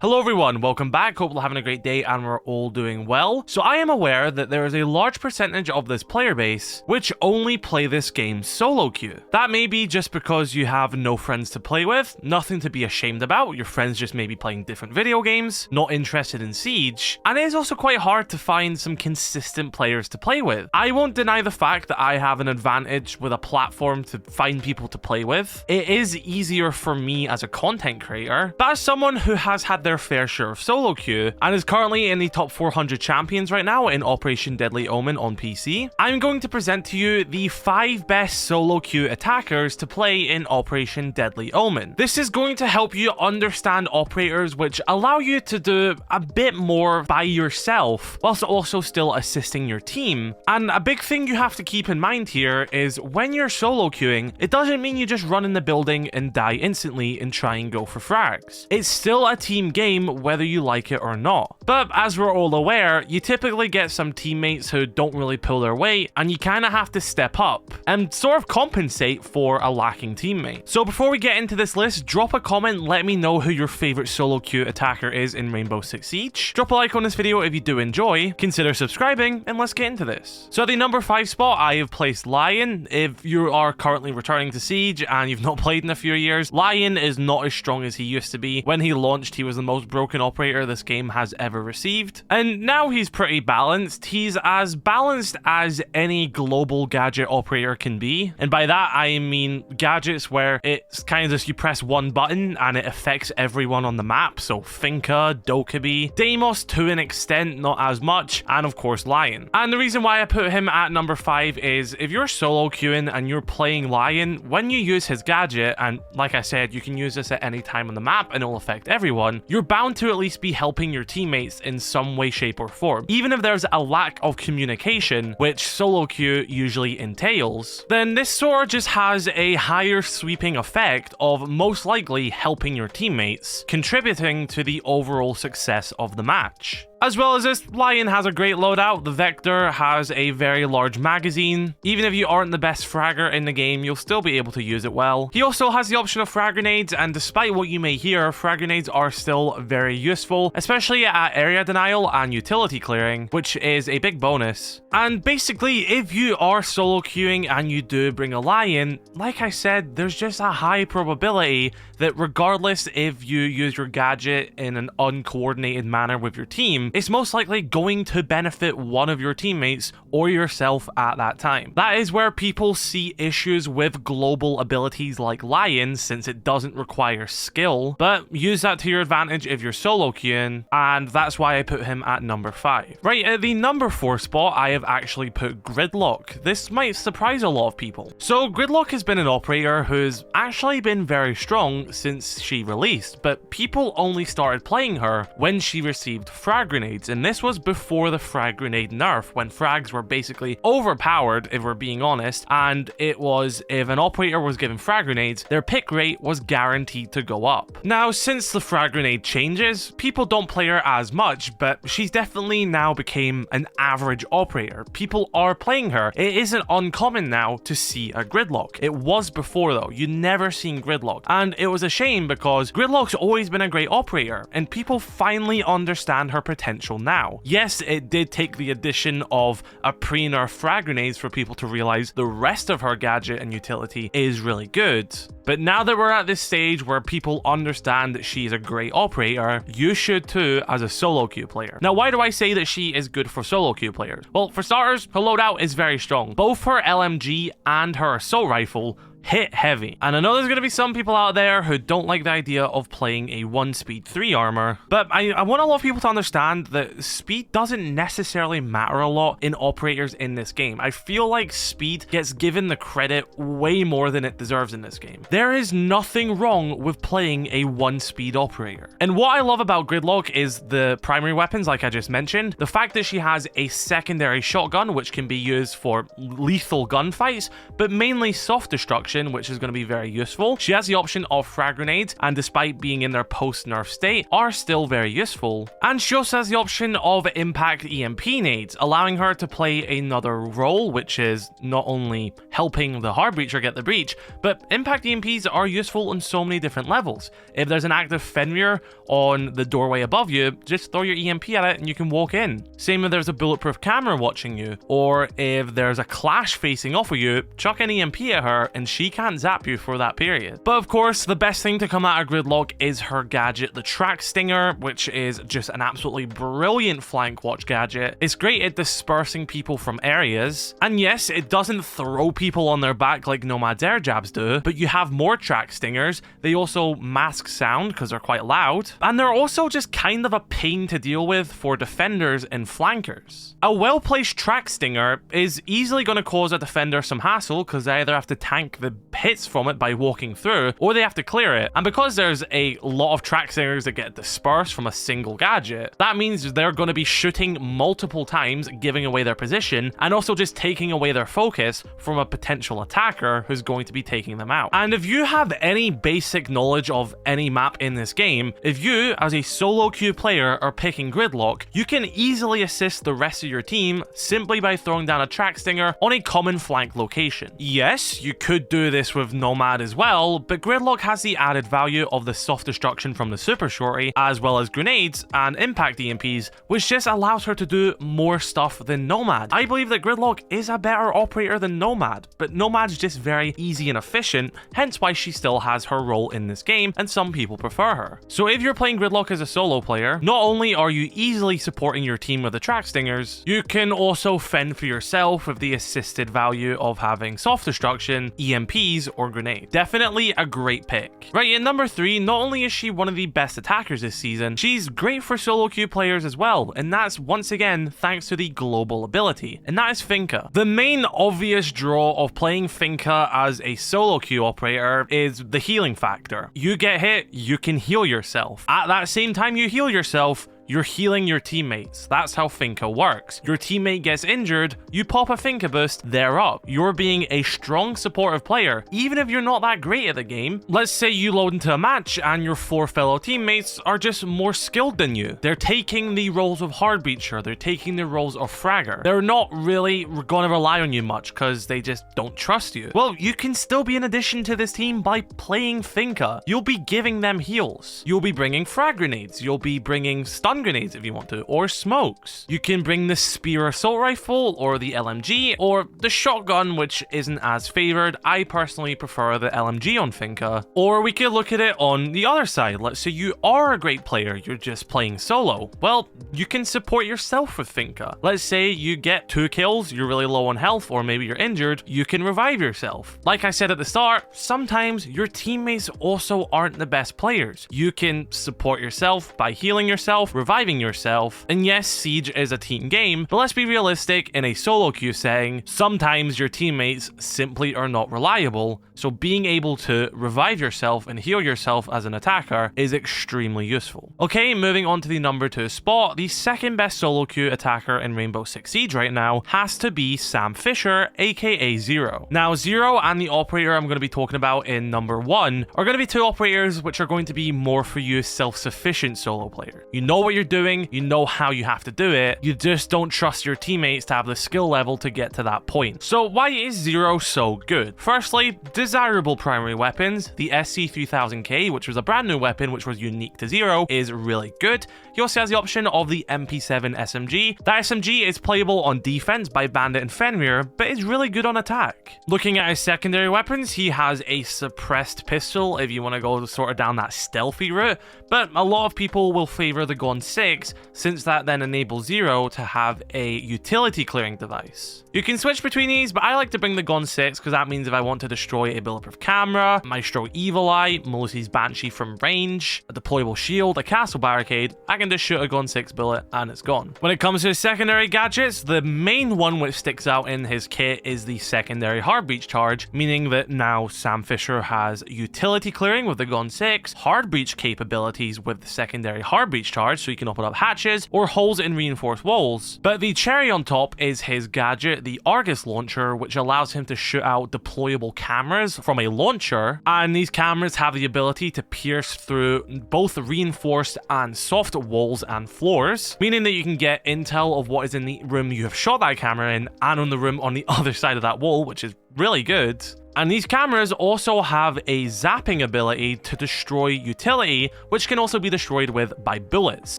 Hello everyone, welcome back, hope you're having a great day and we're all doing well. So I am aware that there is a large percentage of this player base which only play this game solo queue. That may be just because you have no friends to play with, nothing to be ashamed about, your friends just may be playing different video games, not interested in Siege, and it is also quite hard to find some consistent players to play with. I won't deny the fact that I have an advantage with a platform to find people to play with. It is easier for me as a content creator, but as someone who has had their fair share of solo queue and is currently in the top 400 champions right now in Operation Deadly Omen on PC, I'm going to present to you the 5 best solo queue attackers to play in Operation Deadly Omen. This is going to help you understand operators which allow you to do a bit more by yourself whilst also still assisting your team. And a big thing you have to keep in mind here is when you're solo queuing, it doesn't mean you just run in the building and die instantly and try and go for frags. It's still a team game whether you like it or not. But as we're all aware, you typically get some teammates who don't really pull their weight and you kind of have to step up and sort of compensate for a lacking teammate. So before we get into this list, drop a comment, let me know who your favorite solo queue attacker is in Rainbow Six Siege. Drop a like on this video if you do enjoy, consider subscribing, and let's get into this. So at the number 5 spot, I have placed Lion. If you are currently returning to Siege and you've not played in a few years, Lion is not as strong as he used to be. When he launched, he was the most broken operator this game has ever received, and now he's pretty balanced. He's as balanced as any global gadget operator can be, and by that I mean gadgets where it's kind of just you press one button and it affects everyone on the map. So Finka, Dokkaebi, Deimos to an extent, not as much, and of course Lion. And the reason why I put him at number 5 is if you're solo queuing and you're playing Lion, when you use his gadget, and like I said, you can use this at any time on the map and it'll affect everyone, you're bound to at least be helping your teammates in some way, shape, or form. Even if there's a lack of communication, which solo queue usually entails, then this sort of just has a higher sweeping effect of most likely helping your teammates, contributing to the overall success of the match. As well as this, Lion has a great loadout. The Vector has a very large magazine. Even if you aren't the best fragger in the game, you'll still be able to use it well. He also has the option of frag grenades, and despite what you may hear, frag grenades are still very useful, especially at area denial and utility clearing, which is a big bonus. And basically, if you are solo queuing and you do bring a Lion, like I said, there's just a high probability that regardless if you use your gadget in an uncoordinated manner with your team, it's most likely going to benefit one of your teammates or yourself at that time. That is where people see issues with global abilities like Lion, since it doesn't require skill, but use that to your advantage if you're solo queuing, and that's why I put him at number 5. Right, at the number 4 spot, I have actually put Gridlock. This might surprise a lot of people. So Gridlock has been an operator who's actually been very strong since she released, but people only started playing her when she received frag grenades, and this was before the frag grenade nerf, when frags were basically overpowered, if we're being honest, and it was if an operator was given frag grenades, their pick rate was guaranteed to go up. Now, since the frag grenade changes, people don't play her as much, but she's definitely now became an average operator. People are playing her. It isn't uncommon now to see a Gridlock. It was before though. You never seen Gridlock, and it was a shame because Gridlock's always been a great operator, and people finally understand her potential now. Yes, it did take the addition of a pre-nerf frag grenades for people to realize the rest of her gadget and utility is really good. But now that we're at this stage where people understand that she's a great operator, you should too as a solo queue player. Now, why do I say that she is good for solo queue players? Well, for starters, her loadout is very strong. Both her LMG and her assault rifle hit heavy. And I know there's going to be some people out there who don't like the idea of playing a 1 speed 3 armor, but I want a lot of people to understand that speed doesn't necessarily matter a lot in operators in this game. I feel like speed gets given the credit way more than it deserves in this game. There is nothing wrong with playing a 1 speed operator. And what I love about Gridlock is the primary weapons, like I just mentioned, the fact that she has a secondary shotgun, which can be used for lethal gunfights, but mainly soft destruction destruction, which is going to be very useful. She has the option of frag grenades, and despite being in their post-nerf state, are still very useful. And she also has the option of impact EMP nades, allowing her to play another role, which is not only helping the hard breacher get the breach, but impact EMPs are useful on so many different levels. If there's an active Fenrir on the doorway above you, just throw your EMP at it and you can walk in. Same if there's a bulletproof camera watching you, or if there's a clash facing off of you, chuck an EMP at her and she can't zap you for that period. But of course, the best thing to come out of Gridlock is her gadget, the Track Stinger, which is just an absolutely brilliant flank watch gadget. It's great at dispersing people from areas, and yes, it doesn't throw people on their back like Nomad's air jabs do, but you have more Track Stingers. They also mask sound because they're quite loud, and they're also just kind of a pain to deal with for defenders and flankers. A well-placed Track Stinger is easily going to cause a defender some hassle because they either have to tank the hits from it by walking through, or they have to clear it. And because there's a lot of Track Stingers that get dispersed from a single gadget, that means they're going to be shooting multiple times, giving away their position, and also just taking away their focus from a potential attacker who's going to be taking them out. And if you have any basic knowledge of any map in this game, if you, as a solo queue player, are picking Gridlock, you can easily assist the rest of your team simply by throwing down a Track Stinger on a common flank location. Yes, you could do this with Nomad as well, but Gridlock has the added value of the soft destruction from the super shorty, as well as grenades and impact EMPs, which just allows her to do more stuff than Nomad. I believe that Gridlock is a better operator than Nomad, but Nomad's just very easy and efficient, hence why she still has her role in this game, and some people prefer her. So if you're playing Gridlock as a solo player, not only are you easily supporting your team with the Track Stingers, you can also fend for yourself with the assisted value of having soft destruction, EMPs, or grenade. Definitely a great pick. Right, at number 3, not only is she one of the best attackers this season, she's great for solo queue players as well, and that's once again thanks to the global ability, and that is Finka. The main obvious draw of playing Finka as a solo queue operator is the healing factor. You get hit, you can heal yourself. At that same time you heal yourself, you're healing your teammates. That's how Finka works. Your teammate gets injured, you pop a Finka boost, they're up. You're being a strong supportive player, even if you're not that great at the game. Let's say you load into a match and your 4 fellow teammates are just more skilled than you. They're taking the roles of hard breacher, they're taking the roles of fragger. They're not really going to rely on you much because they just don't trust you. Well, you can still be an addition to this team by playing Finka. You'll be giving them heals. You'll be bringing frag grenades. You'll be bringing stun grenades if you want to, or smokes. You can bring the spear assault rifle, or the LMG, or the shotgun, which isn't as favored. I personally prefer the LMG on Finka. Or we could look at it on the other side. Let's say you are a great player, you're just playing solo. Well, you can support yourself with Finka. Let's say you get 2 kills, you're really low on health, or maybe you're injured, you can revive yourself. Like I said at the start, sometimes your teammates also aren't the best players. You can support yourself by healing yourself, reviving yourself, and yes, Siege is a team game, but let's be realistic, in a solo queue setting, sometimes your teammates simply are not reliable, so being able to revive yourself and heal yourself as an attacker is extremely useful. Okay, moving on to the number 2 spot, the second best solo queue attacker in Rainbow Six Siege right now has to be Sam Fisher, aka Zero. Now, Zero and the operator I'm going to be talking about in number 1 are going to be 2 operators which are going to be more for you self-sufficient solo player. You know what you're doing, you know how you have to do it, you just don't trust your teammates to have the skill level to get to that point. So why is Zero so good? Firstly, desirable primary weapons. The SC3000K, which was a brand new weapon which was unique to Zero, is really good. He also has the option of the MP7 SMG. That SMG is playable on defense by Bandit and Fenrir, but is really good on attack. Looking at his secondary weapons, he has a suppressed pistol if you want to go sort of down that stealthy route, but a lot of people will favor the Gun 6 since that then enables Zero to have a utility clearing device. You can switch between these, but I like to bring the Gun 6 because that means if I want to destroy a bulletproof camera, Maestro Evil Eye, Melusi's Banshee from range, a deployable shield, a castle barricade, I can just shoot a Gun 6 bullet and it's gone. When it comes to his secondary gadgets, the main one which sticks out in his kit is the secondary hard breach charge, meaning that now Sam Fisher has utility clearing with the Gun 6, hard breach capabilities with the secondary hard breach charge, so so he can open up hatches or holes in reinforced walls. But the cherry on top is his gadget, the Argus launcher, which allows him to shoot out deployable cameras from a launcher, and these cameras have the ability to pierce through both reinforced and soft walls and floors, meaning that you can get intel of what is in the room you have shot that camera in and on the room on the other side of that wall, which is really good. And these cameras also have a zapping ability to destroy utility, which can also be destroyed by bullets.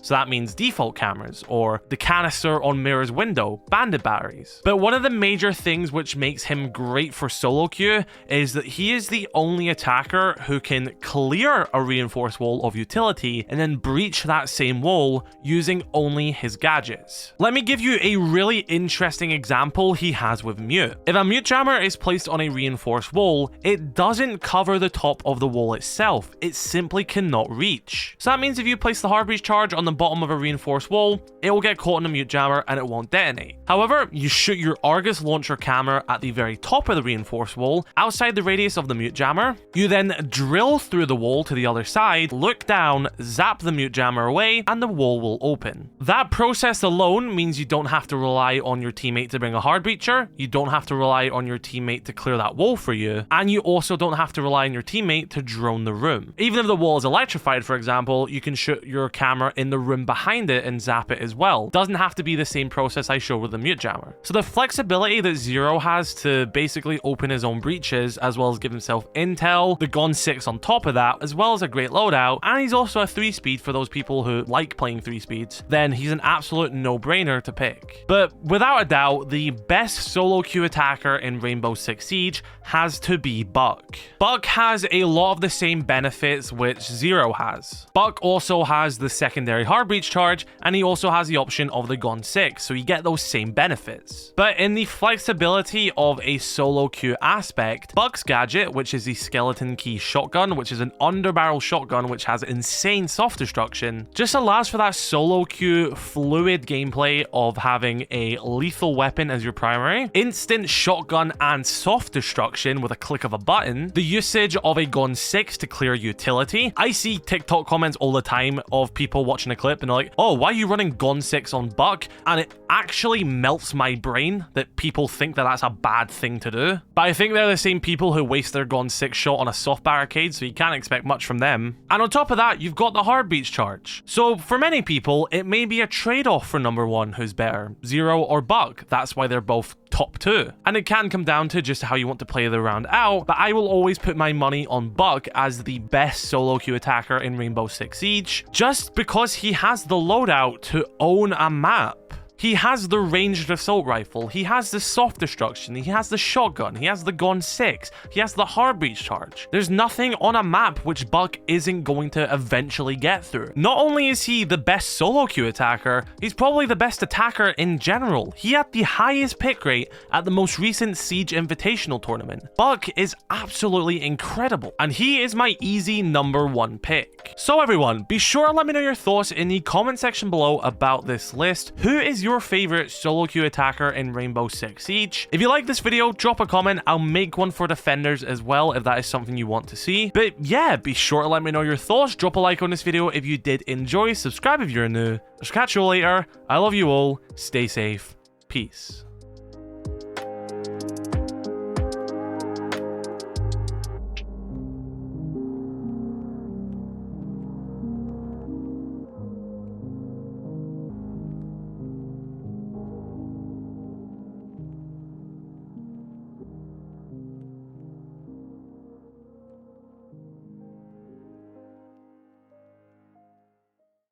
So that means default cameras, or the canister on Mirror's window, bandit batteries. But one of the major things which makes him great for solo queue is that he is the only attacker who can clear a reinforced wall of utility and then breach that same wall using only his gadgets. Let me give you a really interesting example he has with Mute. If a Mute jammer is placed on a reinforced wall, it doesn't cover the top of the wall itself. It simply cannot reach. So that means if you place the hard breach charge on the bottom of a reinforced wall, it will get caught in a Mute jammer and it won't detonate. However, you shoot your Argus launcher camera at the very top of the reinforced wall, outside the radius of the Mute jammer. You then drill through the wall to the other side, look down, zap the Mute jammer away, and the wall will open. That process alone means you don't have to rely on your teammate to bring a hard breacher, you don't have to rely on your teammate to clear that wall for you, and you also don't have to rely on your teammate to drone the room. Even if the wall is electrified, for example, you can shoot your camera in the room behind it and zap it as well. Doesn't have to be the same process I showed with the Mute jammer. So the flexibility that Zero has to basically open his own breaches, as well as give himself intel, the Gun 6 on top of that, as well as a great loadout, and he's also a 3-speed for those people who like playing 3-speeds, then he's an absolute no-brainer to pick. But without a doubt, the best solo queue attacker in Rainbow Six Siege has to be Buck. Buck has a lot of the same benefits which Zero has. Buck also has the secondary hard breach charge, and he also has the option of the Gun 6, so you get those same benefits. But in the flexibility of a solo queue aspect, Buck's gadget, which is the skeleton key shotgun, which is an underbarrel shotgun which has insane soft destruction, just allows for that solo queue fluid gameplay of having a lethal weapon as your primary, instant shotgun and soft destruction with a click of a button, the usage of a Gun 6 to clear utility. I see TikTok comments all the time of people watching a clip and they're like, oh, why are you running Gun 6 on Buck? And it actually melts my brain that people think that that's a bad thing to do. But I think they're the same people who waste their Gun 6 shot on a soft barricade, so you can't expect much from them. And on top of that, you've got the hard breach charge. So for many people, it may be a trade-off for number one who's better, Zero or Buck. That's why they're both top 2. And it can come down to just how you want to play the round out, but I will always put my money on Buck as the best solo queue attacker in Rainbow Six Siege, just because he has the loadout to own a map. He has the ranged assault rifle, he has the soft destruction, he has the shotgun, he has the Gun 6, he has the hard breach charge. There's nothing on a map which Buck isn't going to eventually get through. Not only is he the best solo queue attacker, he's probably the best attacker in general. He had the highest pick rate at the most recent Siege Invitational tournament. Buck is absolutely incredible, and he is my easy number 1 pick. So everyone, be sure to let me know your thoughts in the comment section below about this list. Who is your favorite solo queue attacker in Rainbow Six Siege? If you like this video, drop a comment. I'll make one for defenders as well if that is something you want to see. But yeah, be sure to let me know your thoughts. Drop a like on this video if you did enjoy. Subscribe if you're new. I'll catch you all later. I love you all. Stay safe. Peace.